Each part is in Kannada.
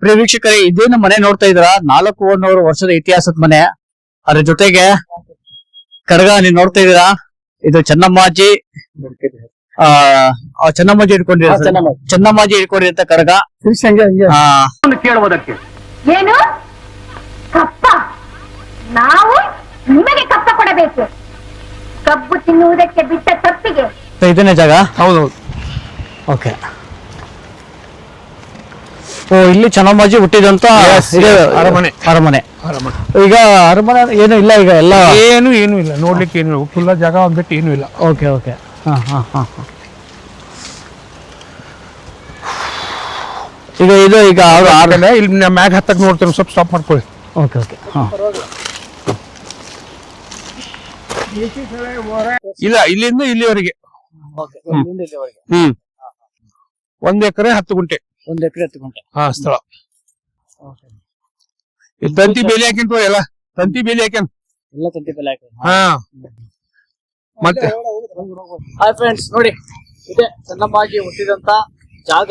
ಪ್ರಿಯ ವೀಕ್ಷಕರೇ, ಇದೇನು ಮನೆ ನೋಡ್ತಾ ಇದ್ರ 400 ವರ್ಷದ ಇತಿಹಾಸದ ಮನೆ. ಅದ್ರ ಜೊತೆಗೆ ಕಡಗ ನೀವು ನೋಡ್ತಾ ಇದೀರಾ, ಇದು ಚೆನ್ನಮ್ಮಾಜಿ ಚೆನ್ನಮ್ಮಾಜಿ ಇಟ್ಕೊಂಡಿರಂತ ಕಡಗ. ಕೇಳುವುದಕ್ಕೆ ಏನು ಕಪ್ಪ? ನಾವು ನಿಮಗೆ ಕಪ್ಪ ಕೊಡಬೇಕು? ಕಬ್ಬು ತಿನ್ನುವುದಕ್ಕೆ ಬಿಟ್ಟ ತಪ್ಪಿಗೆ ಇದನ್ನೇ ಜಾಗ. ಹೌದೌದು. ಓಕೆ. ಓ, ಇಲ್ಲಿ ಚೆನ್ನಮ್ಮಾಜಿ ಹುಟ್ಟಿದಂತ ಅರಮನೆ. ಅರಮನೆ. ಈಗ ಅರಮನೆ ಏನು ಇಲ್ಲ, ಈಗ ಎಲ್ಲ ಏನು ಇಲ್ಲ, ನೋಡ್ಲಿಕ್ಕೆ ಏನು ಇಲ್ಲ, ಫುಲ್ಲ ಜಾಗ ಒಂದ್ಬಿಟ್ಟು ಏನು ಇಲ್ಲ. Okay okay. ಈಗ ಇದು ಈಗ ಅವರು ಇಲ್ಲಿ ಮ್ಯಾಗ್ ಹತ್ತಕ್ಕೆ ನೋಡ್ತೇನೆ, ಸ್ವಲ್ಪ ಸ್ಟಾಪ್ ಮಾಡ್ಕೊಳ್ಳಿ. Okay okay. ಇಲ್ಲ, ಇಲ್ಲಿಂದ ಇಲ್ಲಿವರೆಗೆ 1 ಎಕರೆ 10 ಗುಂಟೆ. 1 ಎಕರೆ 10 ಗುಂಟೆ ಸ್ಥಳ. ತಂತಿ ಬೇಲಿ ಹಾಕಿಂತ ಎಲ್ಲ ತಂತಿ ಬೇಲಿ ಹಾಕ್ಯಾನ. ಮತ್ತೆ ಹಾಯ್ ಫ್ರೆಂಡ್ಸ್, ನೋಡಿ ಇದೆ ಚೆನ್ನಮ್ಮಾಜಿ ಹುಟ್ಟಿದಂತ ಜಾಗ.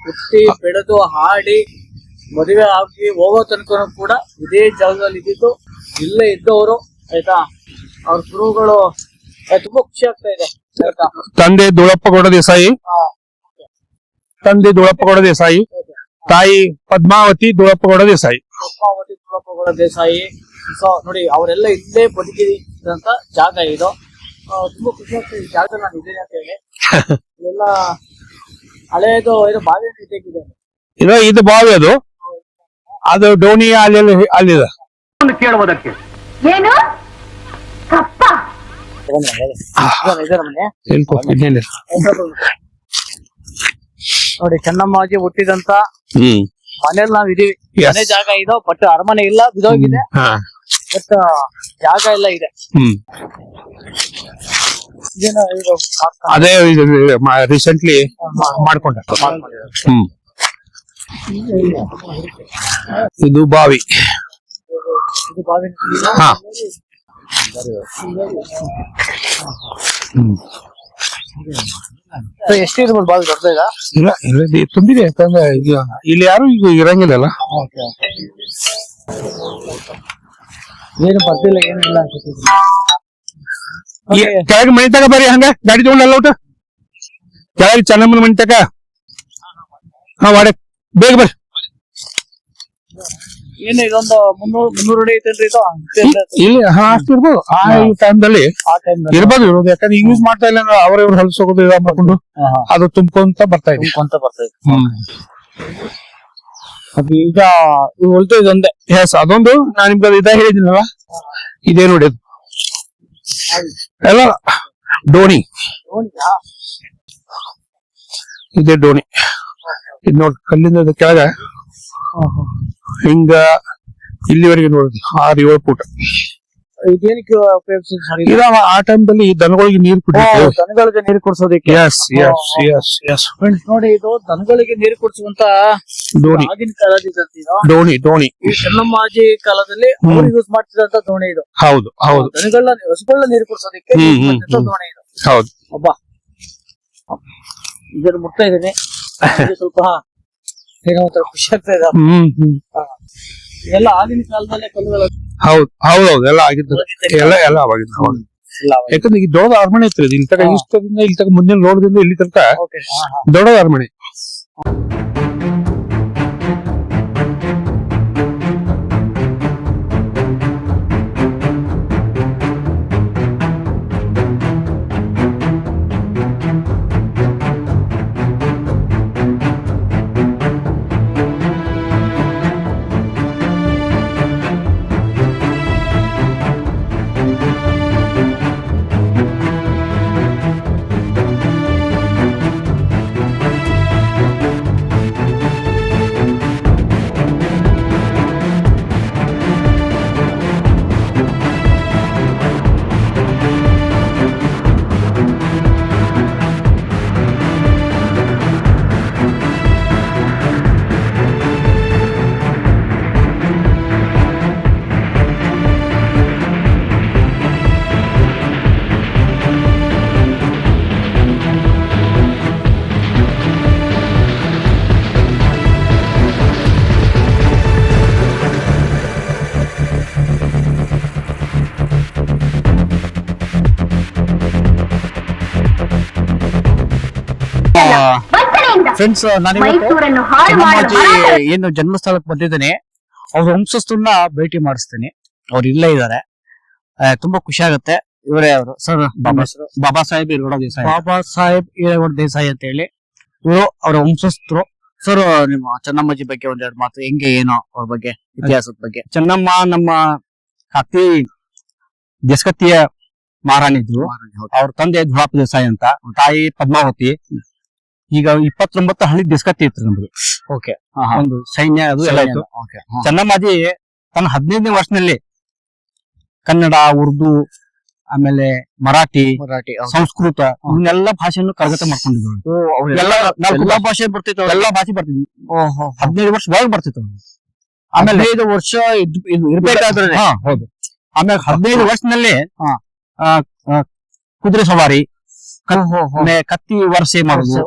ಹುಟ್ಟಿ ಬೆಳೆದು ಹಾಡಿ ಮದುವೆ ಆಗಿ ಹೋಗೋ ತನಕ ಕೂಡ ಇದೇ ಜಾಗದಲ್ಲಿ ಇದ್ದಿದ್ದು, ಇಲ್ಲೇ ಇದ್ದವರು ಆಯ್ತಾ. ಅವ್ರ ಗುರುಗಳು ತುಂಬಾ ಖುಷಿ ಆಗ್ತಾ ಇದೆ. ತಂದೆ ಧೂಳಪ್ಪಗೌಡ ದೇಸಾಯಿ, ತಾಯಿ ಪದ್ಮಾವತಿ ಧೂಳಪ್ಪಗೌಡ ದೇಸಾಯಿ. ಸೊ ನೋಡಿ, ಅವರೆಲ್ಲ ಇಲ್ಲೇ ಬದುಕಿದಂತ ಜಾಗ ಇದು. ತುಂಬಾ ಖುಷಿ ಆಗ್ತದೆ ಈ ಜಾಗದಲ್ಲಿ ನಾನು ಇದ್ದೇನೆ ಅಂತ ಹೇಳಿ. ಎಲ್ಲ ಹಳೆಯದು ಇದು ಬಾವಿ ಇದೆ. ಇದು ಬಾವಿ, ಅದು ಡೋಣಿ ಅಲ್ಲಿದೆ. ಕೇಳುವುದಕ್ಕೆ ಏನು ಕಪ್ಪ? ನೋಡಿ, ಚೆನ್ನಮ್ಮಾಜಿ ಹುಟ್ಟಿದಂತ ಮನೇಲಿ ನಾವ್ ಇದೀವಿ. ಮನೆ ಜಾಗ ಇದು, ಬಟ್ ಅರಮನೆ ಇಲ್ಲ, ಬಿದೋಗಿದೆ. ಬಟ್ ಜಾಗ ಎಲ್ಲ ಇದೆ. ಅದೇ ರೀಸೆಂಟ್ಲಿ ಮಾಡ್ಕೊಂಡ. ಇದು ಬಾವಿ. ಎಷ್ಟು ಇರ್ಬೋದು ಬಾವಿ? ದೊಡ್ಡ ಇಲ್ಲ, ತುಂಬಿದೆ. ಯಾಕಂದ್ರೆ ಇಲ್ಲಿ ಯಾರು ಈಗ ಇರಂಗಿಲ್ಲಲ್ಲ. ಏನು ಬರ್ತಿಲ್ಲ, ಏನಿಲ್ಲ. ಕೆಳಗೆ ಮನೆ ತಗ ಬರ್ರಿ, ಹಂಗ ಗಾಡಿ ತಗೊಂಡಲ್ಲ ಊಟ ಕೆಳಗೆ ಚೆನ್ನಮ್ಮನ ಮನೆ ತಗ. ಬೇಗ ಬರ್ರಿ. ಏನು ಇದೊಂದು 300 ಅಡಿ ಐತೇನ್ರಿ ಇದು? ಇಲ್ಲಿ ಅಷ್ಟು ಇರ್ಬೋದು. ಆ ಟೈಮ್ದಲ್ಲಿ ಇರ್ಬೋದು. ಯಾಕಂದ್ರೆ ಯೂಸ್ ಮಾಡ್ತಾ ಇಲ್ಲ ಅಂದ್ರೆ ಅವ್ರವ್ರು ಹೊಲಸೋಗೋದು ಮಾಡ್ಕೊಂಡು ಅದು ತುಂಬ್ಕೊಂತ ಬರ್ತಾ ಇದೆ. ಈಗ ಹೊಲ್ತು ಇದೊಂದೇ. ಅದೊಂದು ನಾನ್ ನಿಮ್ಗೆ ಹೇಳಿದ್ದೀನಲ್ಲ, ಇದೇ ನೋಡಿ. ಎಲ್ಲ ಡೋಣಿ, ಇದೇ ಡೋಣಿ. ಇದು ನೋಡಿ, ಕಲ್ಲಿಂದ ಕೆಳಗ ಹಿಂಗ ಇಲ್ಲಿವರೆಗೆ ನೋಡಿದ್ವಿ 6-7 ಫೂಟ್. ಆ ಟೈಮ್ದಲ್ಲಿ ದನಗಳಿಗೆ ನೀರು ಕುಡಿಯೋದು. ದನಗಳಿಗೆ ನೀರು ಕುಡಿಸೋದಕ್ಕೆ. ನೋಡಿ, ಇದು ದನಗಳಿಗೆ ನೀರು ಕುಡಿಸುವಂತ ಡೋಣಿ. ಆಗಿನ ಕಾಲದ ಡೋಣಿ ಈ ಚೆನ್ನಮ್ಮಾಜಿ ಕಾಲದಲ್ಲಿ ಯೂಸ್ ಮಾಡ್ತಿದಂತ ದೋಣಿ ಇದು. ಹೌದು. ದನಗಳನ್ನ ಹಸುಗಳನ್ನ ನೀರು ಕುಡಿಸೋದಕ್ಕೆ ದೋಣಿ ಇದು. ಹೌದು. ಒಬ್ಬ ಇದನ್ನು ಮುಟ್ತಾ ಇದ್ದೀನಿ, ಸ್ವಲ್ಪ ಏನೋ ಒಂಥರ ಖುಷಿ ಆಗ್ತಾ ಇದೆ. ಎಲ್ಲ ಆಗಿನ ಕಾಲದಲ್ಲೇ ಕಲ್ಲುಗಳು. ಹೌದು. ಎಲ್ಲ ಆಗಿದ್ದು, ಎಲ್ಲ ಅವಾಗಿದ್ದು. ಯಾಕಂದ್ರೆ ಈಗ ದೊಡ್ಡ ಅರಮನೆ ಇತ್ತು. ಇಲ್ಲಿ ತನಕ ಇಷ್ಟದಿಂದ ಇಲ್ಲಿ ತನಕ ಮುಂದಿನ ರೋಡ್ದಿಂದ ಇಲ್ಲಿ ತನಕ ದೊಡ್ಡ ಅರಮನೆ. ಫ್ರೆಂಡ್ಸ್ ಮೈಸೂರನ್ನು ಹಾಳು ಚೆನ್ನಮ್ಮಾಜಿ ಮಾಡಲು ಏನು ಜನ್ಮಸ್ಥಳಕ್ಕೆ ಬಂದಿದ್ದೇನೆ, ಅವ್ರ ವಂಶಸ್ಥರನ್ನ ಭೇಟಿ ಮಾಡಿಸ್ತೀನಿ. ಅವ್ರು ಇಲ್ಲೇ ಇದ್ದಾರೆ. ತುಂಬಾ ಖುಷಿ ಆಗುತ್ತೆ. ಇವರೇ ಅವರು ಸರ್, ಬಾಬಾ ಸಾಹೇಬ್ ಈರಗೌಡ ದೇಸಾಯಿ, ಬಾಬಾ ಸಾಹೇಬ್ ಈರಗೌಡ ದೇಸಾಯಿ ಅಂತ ಹೇಳಿ ಇವರು ಅವರ ವಂಶಸ್ಥರು. ಸರ್, ನಿಮ್ಮ ಚೆನ್ನಮ್ಮಾಜಿ ಬಗ್ಗೆ ಒಂದೆರಡು ಮಾತು, ಹೆಂಗೆ ಏನೋ ಅವ್ರ ಬಗ್ಗೆ, ಇತಿಹಾಸದ ಬಗ್ಗೆ. ಚೆನ್ನಮ್ಮ ನಮ್ಮ ಅತಿ ದೇಶಕತ್ತಿಯ ಮಹಾರಾಣಿ ಇದ್ರು. ಅವ್ರ ತಂದೆ ಧುಳಾಪ ದೇಸಾಯಿ ಅಂತ, ತಾಯಿ ಪದ್ಮಾವತಿ. ಈಗ 29 ಹಳ್ಳಿ ದೇಶಕತ್ತಿ ಇತ್ತು ನಮ್ಗೆ. ಓಕೆ, ಒಂದು ಸೈನ್ಯ ಅದು ಎಲ್ಲ ಇತ್ತು. ಚೆನ್ನಮ್ಮಾಜಿ ತನ್ನ 15ನೇ ವರ್ಷದಲ್ಲಿ ಕನ್ನಡ, ಉರ್ದು, ಆಮೇಲೆ ಮರಾಠಿ, ಸಂಸ್ಕೃತ ಇವನ್ನೆಲ್ಲ ಭಾಷೆಯನ್ನು ಕರಗತ ಮಾಡ್ಕೊಂಡಿದ್ರು. ಎಲ್ಲಾ ಭಾಷೆ ಬರ್ತಿತ್ತು, ಎಲ್ಲಾ ಭಾಷೆ ಬರ್ತಿದ್ವಿ. 15 ವರ್ಷ ಒಳಗೆ ಬರ್ತಿತ್ತು. ಆಮೇಲೆ 15 ವರ್ಷ ಇರ್ಬೇಕಾದ್ರೆ, ಹೌದು. ಆಮೇಲೆ 15 ವರ್ಷದಲ್ಲಿ ಕುದುರೆ ಸವಾರಿ, ಕತ್ತಿ ವರ್ಷೆ ಮಾಡುದು,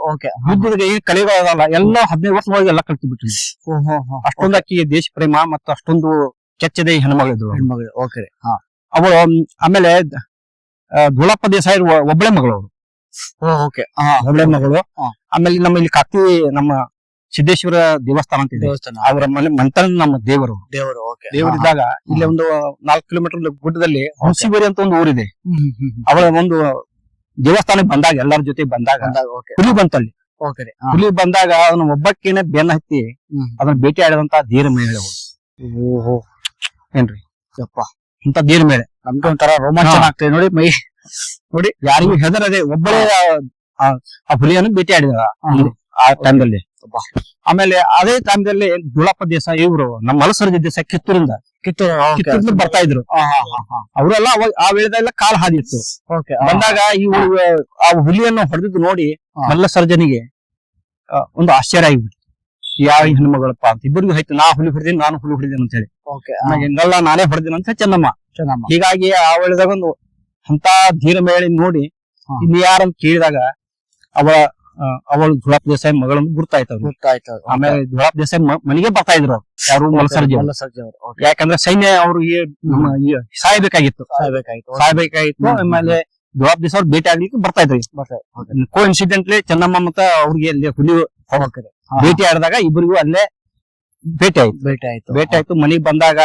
ಯುದ್ಧದ ಈ ಕಲೆಗಳಲ್ಲ ಎಲ್ಲ 15 ವರ್ಷ ಒಳಗೆ ಎಲ್ಲ ಕಲ್ತು ಬಿಟ್ಟಿದ್ವಿ. ಅಷ್ಟೊಂದು ಆಕಿಗೆ ದೇಶ ಪ್ರೇಮ ಮತ್ತು ಅಷ್ಟೊಂದು ಕೆಚ್ಚದೆ ಹೆಣ್ಮಗಳಿದ್ರು. ಅವಳು ಆಮೇಲೆ ಧುಳಪ್ಪ ದೇಸಾಯಿ ಒಬ್ಬಳೆ ಮಗಳು ಅವರು. ಒಬ್ಬಳೆ ಮಗಳು. ಆಮೇಲೆ ನಮ್ಮ ಇಲ್ಲಿ ಕಾಕಿ ನಮ್ಮ ಸಿದ್ದೇಶ್ವರ ದೇವಸ್ಥಾನ ಅಂತ ಇದೆ. ಅವರ ಮನೆ ಮಂತ್ರ ನಮ್ಮ ದೇವರು ದೇವರಿದ್ದಾಗ ಇಲ್ಲಿ ಒಂದು 4 ಕಿಲೋಮೀಟರ್ ಗುಡ್ಡದಲ್ಲಿ ಹುಣಸಿಬೇರಿ ಅಂತ ಒಂದು ಊರಿದೆ. ಅವಳ ಒಂದು ದೇವಸ್ಥಾನಕ್ಕೆ ಬಂದಾಗ ಎಲ್ಲರ ಜೊತೆ ಬಂದಾಗ ಹುಲಿ ಬಂತಲ್ಲಿ. ಹುಲಿ ಬಂದಾಗ ಅದನ್ನ ಒಬ್ಬಕ್ಕೇನೆ ಬೆನ್ನ ಹತ್ತಿ ಅದನ್ನ ಭೇಟಿ ಆಡಿದಂತ ಧೀರ ಮಹಿಳೆ ಏನ್ರಿ ಯಪ್ಪ, ಅಂತ ಧೀರ ಮಹಿಳೆ. ನಮ್ಗೆ ಒಂಥರ ರೋಮಾಂಚನ ಆಗ್ತದೆ ನೋಡಿ. ಮೈ ನೋಡಿ, ಯಾರಿಗೂ ಹೆದರದೆ ಒಬ್ಬಳೇ ಆ ಹುಲಿಯನ್ನು ಭೇಟಿ ಆಡಿದ ಆ ಟೈಮ್ದಲ್ಲಿ. ಆಮೇಲೆ ಅದೇ ಟೈಮ್ದಲ್ಲಿ ಧುಳಪ್ಪ ದೇಸಾಯಿ ಇವರು ನಮ್ಮ ಮಲಸರ್ಜಿ ದೇಸಾಯಿ ಕಿತ್ತೂರಿಂದ ಬರ್ತಾ ಇದ್ರು. ಅವರೆಲ್ಲ ಆ ವೇಳೆದೆಲ್ಲ ಕಾಲ್ ಹಾದಿತ್ತು. ಬಂದಾಗ ಆ ಹುಲಿಯನ್ನು ಹೊಡೆದಿದ್ದು ನೋಡಿ ಮಲ್ಲಸರ್ಜನಿಗೆ ಒಂದು ಆಶ್ಚರ್ಯ ಆಗಿಬಿಟ್ಟು, ಯಾವ ಹೆಣ್ಮಗಳಪ್ಪ ಅಂತ. ಇಬ್ಬರಿಗೂ ಆಯ್ತು, ನಾ ಹುಲಿ ಹೊಡೆದೀನಿ, ನಾನು ಹುಲಿ ಹೊಡೆದೇನೆ ಅಂತ ಹೇಳಿ. ಹಿಂಗೆಲ್ಲ ನಾನೇ ಹೊಡೆದಿನ ಅಂತ ಚೆನ್ನಮ್ಮ. ಹೀಗಾಗಿ ಆ ವೇಳೆದಾಗ ಒಂದು ಅಂತ ಧೀರ ಮೇಳಿ ನೋಡಿ ಇನ್ನು ಯಾರಂತ ಕೇಳಿದಾಗ ಅವಳು ಧುಳಾಪ್ ದೇಸಾಯಿ ಮಗಳನ್ನು ಗುರ್ತಾಯ್ತವ್ರು. ಆಮೇಲೆ ಧುಳಾಪ್ ದೇಸಾಯಿ ಮನೆಗೆ ಬರ್ತಾ ಇದ್ರು ಯಾರು ಮಲಸರ್ಜಿ ಅವರು. ಯಾಕಂದ್ರೆ ಸೈನ್ಯ ಅವ್ರು ಸಾಯ್ಬೇಕಾಗಿತ್ತು. ಆಮೇಲೆ ಧುಳಾಪ್ ದೇಸಾಯಿ ಅವ್ರು ಭೇಟಿ ಆಗ್ಲಿಕ್ಕೆ ಬರ್ತಾ ಇದ್ರು. ಕೋ ಇನ್ಸಿಡೆಂಟ್ಲಿ ಚೆನ್ನಮ್ಮ ಮತ್ತೆ ಅವ್ರಿಗೆ ಅಲ್ಲಿ ಹುಲಿ ಭೇಟಿ ಆಡಿದಾಗ ಇಬ್ಬರಿಗೂ ಅಲ್ಲೇ ಭೇಟಿ ಆಯ್ತು. ಮನೆಗ್ ಬಂದಾಗ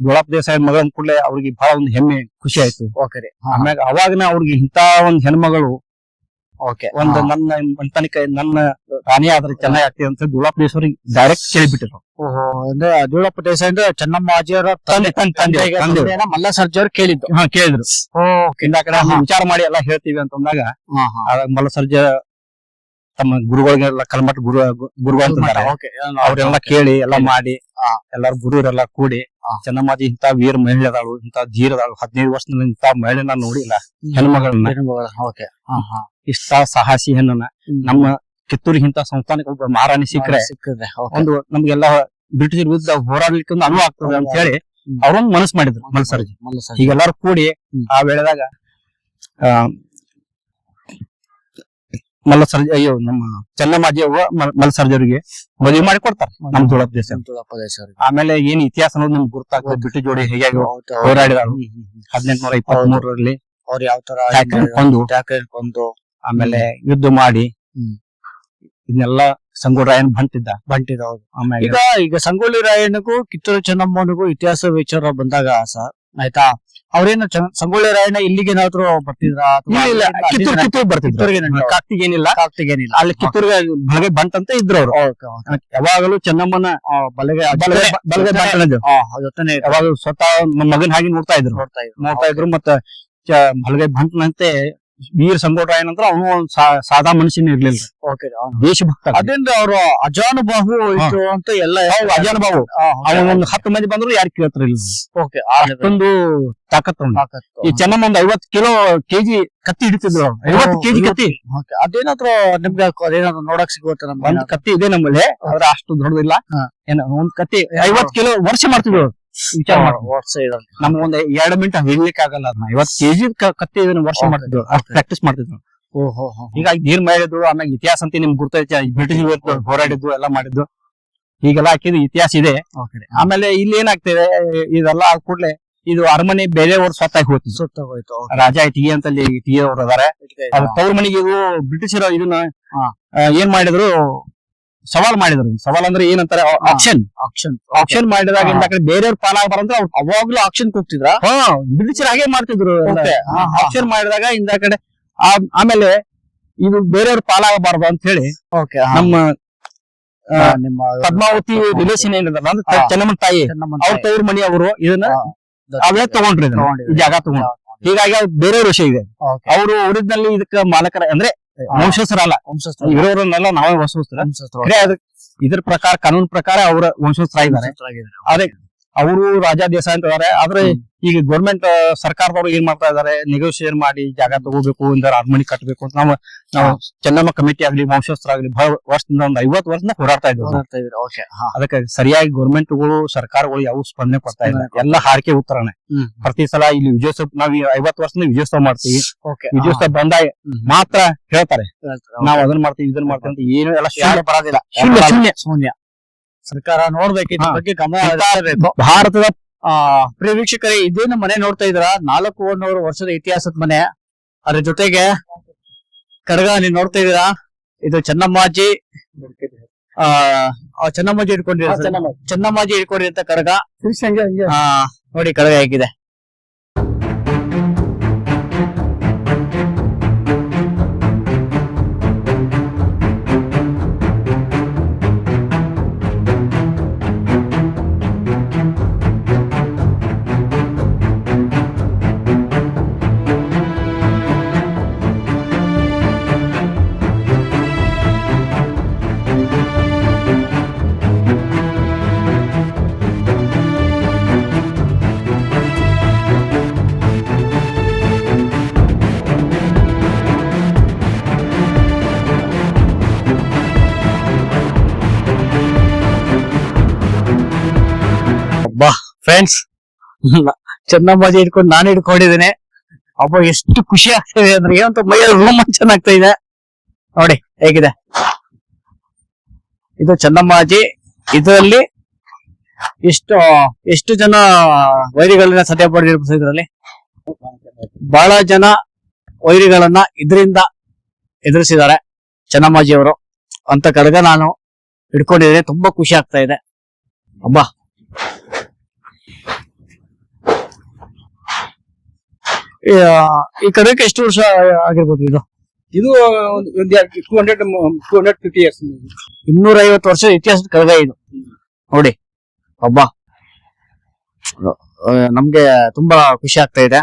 ಧುಳಾಪ್ ದೇಸಾಯಿ ಮಗಳನ್ ಕೂಡಲೇ ಅವ್ರಿಗೆ ಬಹಳ ಒಂದು ಹೆಮ್ಮೆ, ಖುಷಿ ಆಯ್ತು. ಆಮ್ಯಾಗ ಅವಾಗನ ಅವ್ರಿಗೆ ಇಂತ ಒಂದ್ ಹೆಣ್ಮಗಳು ಒಂದು ನನ್ನ ಮಂತನಿಕ ನನ್ನ ರಾಣಿ ಆದ್ರೆ ಚೆನ್ನಾಗಿ ಆಗ್ತದೆ ಅಂತ ಧುಳಾಪ್ ದೇಸಾಯಿ ಡೈರೆಕ್ಟ್ ಕೇಳಿಬಿಟ್ಟಿರು. ಅಂದ್ರೆ ಧುಳಾಪ್ ದೇಸಾಯಿ ಅಂದ್ರೆ ಚೆನ್ನಮ್ಮಾಜಿಯವರ ತಂದೆ ಮಲ್ಲಸರ್ಜಿ ಅವ್ರು ಕೇಳಿದ್ರು. ವಿಚಾರ ಮಾಡಿ ಎಲ್ಲಾ ಹೇಳ್ತೀವಿ ಅಂತಂದಾಗ ಮಲ್ಲಸರ್ಜಿ ತಮ್ಮ ಗುರುಗಳಿಗೆಲ್ಲ ಕಲ್ಮಠ ಗುರುಗಳು ಅವ್ರೆಲ್ಲ ಕೇಳಿ ಎಲ್ಲಾ ಮಾಡಿ ಎಲ್ಲಾರು ಗುರುವರೆಲ್ಲ ಕೂಡಿ ಚೆನ್ನಮ್ಮಾಜಿ ಇಂತ ವೀರ ಮಹಿಳೆ ಅದಾಳು, ಇಂತ ಧೀರ ಅದಾಳು, 15 ವರ್ಷದಿಂದ ಇಂತ ಮಹಿಳೆನ ನೋಡಿಲ್ಲ ಹೆಣ್ಮಗಳನ್ನ. ಇಷ್ಟ ಸಾಹಸಿ ಹೆಣ್ಣನ ನಮ್ಮ ಕಿತ್ತೂರಿಗೆ ಇಂತ ಸಂಸ್ಥಾನಕ್ಕೆ ಒಬ್ಬ ಮಹಾರಾಣಿ ಸಿಕ್ಕರೆ ಒಂದು ನಮ್ಗೆಲ್ಲ ಬ್ರಿಟಿಷರ ವಿರುದ್ಧ ಹೋರಾಡ್ಲಿಕ್ಕೆ ಒಂದು ಅನುವು ಆಗ್ತದೆ ಅಂತ ಹೇಳಿ ಅವ್ರೊಂದು ಮನಸ್ಸು ಮಾಡಿದ್ರು ಮಲ್ಲಸರ್ಜಿ. ಹೀಗೆಲ್ಲಾರು ಕೂಡಿ ಆ ವೇಳೆದಾಗ ಮಲ್ಲಸರ್ಜಿ ನಮ್ಮ ಚೆನ್ನಮ್ಮಾಜಿ ಮಲ್ಲಸರ್ಜಿ ಅವರಿಗೆ ಮದುವೆ ಮಾಡಿ ಕೊಡ್ತಾರೆ ನಮ್ ಧುಳಾಪ್ ದೇಸಾಯಿ. ಆಮೇಲೆ ಏನ್ ಇತಿಹಾಸ ಅನ್ನೋದು ನಮ್ಗೆ ಗುರ್ತಾಗ್ತದೆ. ಬ್ರಿಟಿಷ್ ಜೋಡಿ ಹೇಗೆ ಹೋರಾಡಿದಾರು 1823ರಲ್ಲಿ ಅವ್ರು ಯಾವ ತರ ಕೊಂದು ಆಮೇಲೆ ಯುದ್ಧ ಮಾಡಿ ಇದನ್ನೆಲ್ಲ ಸಂಗೊಳ್ಳಿ ರಾಯಣ್ಣ ಬಂಟಿದ್ದ. ಆಮೇಲೆ ಈಗ ಸಂಗೊಳ್ಳಿ ರಾಯಣ್ಣಗೂ ಕಿತ್ತೂರು ಚೆನ್ನಮ್ಮನಿಗೂ ಇತಿಹಾಸ ವಿಚಾರ ಬಂದಾಗ ಸರ್ ಆಯ್ತಾ, ಅವ್ರೇನು ಸಂಗೊಳ್ಳಿ ರಾಯಣ್ಣ ಇಲ್ಲಿಗೆ ಏನಾದ್ರು ಬರ್ತಿದ್ರ? ಕಿತ್ತೂರು ಬರ್ತಿದ್ರು. ಕಾರ್ತಿಗೇನಿಲ್ಲ ಅಲ್ಲಿ ಕಿತ್ತೂರಿಗೆ ಬಲಗೈ ಬಂಟ್ ಅಂತ ಇದ್ರು ಅವ್ರು. ಯಾವಾಗಲೂ ಚೆನ್ನಮ್ಮನ ಬಲಗೈ ಯಾವಾಗಲೂ ಸ್ವತಃ ಮಗನ್ ಹಾಗೆ ನೋಡ್ತಾ ಇದ್ರು. ಮತ್ತೆ ಬಲಗೈ ಬಂಟ್ನಂತೆ ವೀರ ಸಂಗೊಳ್ಳಿ ರಾಯಣ್ಣ ಅಂದ್ರೆ ಅವನು ಸಾದಾ ಮನುಷ್ಯನ ಇರ್ಲಿಲ್ಲ, ದೇಶಭಕ್ತ. ಅದರಿಂದ ಅವರು ಅಜಾನುಬಾಹು ಇತ್ತು ಅಂತ ಎಲ್ಲ ಅಜಾನುಬಾಹು. ಅವನೊಂದು 10 ಮಂದಿ ಬಂದ್ರು ಯಾರು ಕೇಳ್ತಿರ್ಲಿಲ್ಲ. ಅಷ್ಟೊಂದು ತಾಕತ್. ಈ ಚೆನ್ನಮ್ಮ ಒಂದು 50 ಕೆಜಿ ಕತ್ತಿ ಹಿಡಿತಿದ್ರು. 50 ಕೆಜಿ ಕತ್ತಿ. ಅದೇನಾದ್ರು ನಿಮ್ಗೆ ಅದೇನಾದ್ರು ನೋಡಕ್ ಸಿಗುತ್ತೆ? ಒಂದು ಕತ್ತಿ ಇದೆ ನಮ್ಮಲ್ಲಿ, ಆದ್ರೆ ಅಷ್ಟು ದೊಡ್ಡದಿಲ್ಲ. ಒಂದ್ ಕತ್ತಿ 50 ಕಿಲೋ ವರ್ಷ ಮಾಡ್ತಿದ್ರು. ವಿಚಾರ ನಮ್ಗ ಒಂದ್ 2 ಮಿನಿಟ್ ಹಿಡ್ಲಿಕ್ಕೆ ಆಗಲ್ಲ. ಅದನ್ನ 50 ಕೆಜಿ ಕತ್ತಿ ವರ್ಷ ಮಾಡ್ತಿದ್ರು, ಅಷ್ಟು ಪ್ರಾಕ್ಟೀಸ್ ಮಾಡ್ತಿದ್ರು. ಹೀಗಾಗಿ ನೀರ್ ಮಾಡಿದ್ರು. ಆಮೇಲೆ ಇತಿಹಾಸ ಅಂತ ನಿಮ್ಗೆ ಗುರ್ತೈತೆ, ಬ್ರಿಟಿಷ್ ಹೋರಾಡಿದ್ದು ಎಲ್ಲ ಮಾಡಿದ್ದು ಹೀಗೆಲ್ಲ ಹಾಕಿದ್ದು ಇತಿಹಾಸ ಇದೆ. ಆಮೇಲೆ ಇಲ್ಲಿ ಏನಾಗ್ತದೆ, ಇದೆಲ್ಲ ಆದ ಕೂಡ್ಲೆ ಇದು ಅರಮನೆ ಬೇರೆಯವ್ರ ಸ್ವತ್ತಾಗಿ ಹೋಯ್ತು. ರಾಜ ಟಿ ಅಂತ ಟಿ ಅವ್ರು ಅದಾರೆ. ತವ್ರ ಮನೆಗೆ ಬ್ರಿಟಿಷರ ಇದನ್ನ ಏನ್ ಮಾಡಿದ್ರು ಸವಾಲ್ ಮಾಡಿದ್ರು. ಸವಾಲ್ ಅಂದ್ರೆ ಏನಂತಾರೆ ಆಕ್ಷನ್ ಆಕ್ಷನ್ ಮಾಡಿದಾಗ ಇಂದ ಕಡೆ ಬೇರೆಯವ್ರ ಪಾಲಾಗಬಾರಂದ್ರೆ ಅವ್ರು ಅವಾಗ್ಲೂ ಆಕ್ಷನ್ ಕೂಗ್ತಿದ್ರ. ಬ್ರಿಟಿಷರ್ ಹಾಗೆ ಮಾಡ್ತಿದ್ರು. ಆಕ್ಷನ್ ಮಾಡಿದಾಗ ಇಂದ ಕಡೆ ಆಮೇಲೆ ಇದು ಬೇರೆಯವ್ರ ಪಾಲಾಗಬಾರ್ದು ಅಂತ ಹೇಳಿ ನಮ್ಮ ಪದ್ಮಾವತಿ ರಿಲೇಷನ್ ಏನಿದಾರಲ್ಲ ಅಂದ್ರೆ ಚೆನ್ನಮ್ಮನ ತಾಯಿ ಅವ್ರ ತವ್ರ ಮನಿ ಅವರು ಇದನ್ನ ಅವೇ ತಗೊಂಡ್ರಿ ಈ ಜಾಗ ತಗೊಂಡ್ರು. ಹೀಗಾಗಿ ಅದು ಬೇರೆಯವ್ರ ವಿಷಯ ಇದೆ. ಅವರು ಒರಿಜಿನಲ್ ಇದಕ್ಕ ಮಾಲಕರ ಅಂದ್ರೆ ವಂಶಸ್ಥರಲ್ಲ, ಇರೋರನ್ನೆಲ್ಲ ನಾವೇ ವಂಶಸ್ಥರ. ಇದ್ರ ಪ್ರಕಾರ ಕಾನೂನು ಪ್ರಕಾರ ಅವರ ವಂಶಸ್ಥರಾಗಿದ್ದಾರೆ. ಅದೇ ಅವರು ರಾಜಾ ದೇಸಾಯಿ ಅಂತ ಇದಾರೆ. ಆದ್ರೆ ಈಗ ಗೌರ್ಮೆಂಟ್ ಸರ್ಕಾರದವರು ಏನ್ ಮಾಡ್ತಾ ಇದಾರೆ, ನೆಗೋಸಿಯೇಟ್ ಮಾಡಿ ಜಾಗ ತಗೋಬೇಕು ಇಂದ ಅರಮನೆ ಕಟ್ಟಬೇಕು ಅಂತ ನಾವು ಚೆನ್ನಮ್ಮ ಕಮಿಟಿ ಆಗ್ಲಿ ವಂಶಸ್ಥರಾಗ್ಲಿ ಬಹಳ ವರ್ಷದಿಂದ ಒಂದು 50 ವರ್ಷದಿಂದ ಹೋರಾಡ್ತಾ ಇದ್ದೀವಿ. ಅದಕ್ಕೆ ಸರಿಯಾಗಿ ಗೌರ್ಮೆಂಟ್ಗಳು ಸರ್ಕಾರಗಳು ಯಾವ ಸ್ಪಂದನೆ ಕೊಡ್ತಾ ಇಲ್ಲ. ಎಲ್ಲ ಹಾರಿಕೆ ಉತ್ತರನೇ. ಪ್ರತಿ ಸಲ ಇಲ್ಲಿ ವಿಜಯೋತ್ಸವ ನಾವ್ 50 ವರ್ಷದಿಂದ ವಿಜಯೋತ್ಸವ ಮಾಡ್ತೀವಿ. ವಿಜಯೋತ್ಸವ ಬಂದಾಗ ಮಾತ್ರ ಹೇಳ್ತಾರೆ ನಾವ್ ಅದನ್ನ ಮಾಡ್ತೀವಿ ಇದನ್ನ ಮಾಡ್ತೀವಿ ಅಂತ. ಏನು ಎಲ್ಲ ಬರೋದಿಲ್ಲ, ಶೂನ್ಯ. ಸರ್ಕಾರ ನೋಡ್ಬೇಕು, ಇದ್ರ ಬಗ್ಗೆ ಗಮನ ಹರಿಸಬೇಕು. ಭಾರತದ ಪ್ರಿಯ ವೀಕ್ಷಕರೇ, ಇದೇನು ಮನೆ ನೋಡ್ತಾ ಇದ್ರ 400 ವರ್ಷದ ಇತಿಹಾಸದ ಮನೆ. ಅದ್ರ ಜೊತೆಗೆ ಕಡಗ ನೀವು ನೋಡ್ತಾ ಇದೀರಾ, ಇದು ಚೆನ್ನಮ್ಮಾಜಿ ಚೆನ್ನಮ್ಮಾಜಿ ಇಟ್ಕೊಂಡಿರಂತ ಕಡಗ. ನೋಡಿ ಕಡಗ ಹೇಗಿದೆ. ಫ್ರೆಂಡ್ಸ್, ಚೆನ್ನಮ್ಮಾಜಿ ಇಟ್ಕೊಂಡು ನಾನು ಇಟ್ಕೊಂಡಿದ್ದೇನೆ. ಅಬ್ಬ ಎಷ್ಟು ಖುಷಿ ಆಗ್ತಿದೆ ಅಂದ್ರೆ ಏನಂತ ಮೈಯಲ್ಲಿ ರೋಮಾಂಚನ ಆಗ್ತಾ ಇದೆ. ನೋಡಿ ಹೇಗಿದೆ ಇದು ಚೆನ್ನಮ್ಮಾಜಿ. ಇದರಲ್ಲಿ ಎಷ್ಟು ಜನ ವೈರಿಗಳನ್ನ ಸದ್ಯ ಪಡೆದಿರ್ಬೋದು. ಇದರಲ್ಲಿ ಬಹಳ ಜನ ವೈರಿಗಳನ್ನ ಇದರಿಂದ ಎದುರಿಸಿದ್ದಾರೆ ಚೆನ್ನಮ್ಮಾಜಿ ಅವರು ಅಂತ ಕಡೆಗ ನಾನು ಹಿಡ್ಕೊಂಡಿದ್ದೇನೆ. ತುಂಬಾ ಖುಷಿ ಆಗ್ತಾ ಇದೆ. ಅಬ್ಬಾ, ಈ ಕಡೆಗೆ ಎಷ್ಟು ವರ್ಷ ಆಗಿರ್ಬೋದು? ಇದು 250 ಇಯರ್ಸ್, 250 ವರ್ಷ ಇತಿಹಾಸದ ಕಡಗ ಇದು. ನೋಡಿ ಹಬ್ಬ, ನಮ್ಗೆ ತುಂಬಾ ಖುಷಿ ಆಗ್ತಾ ಇದೆ.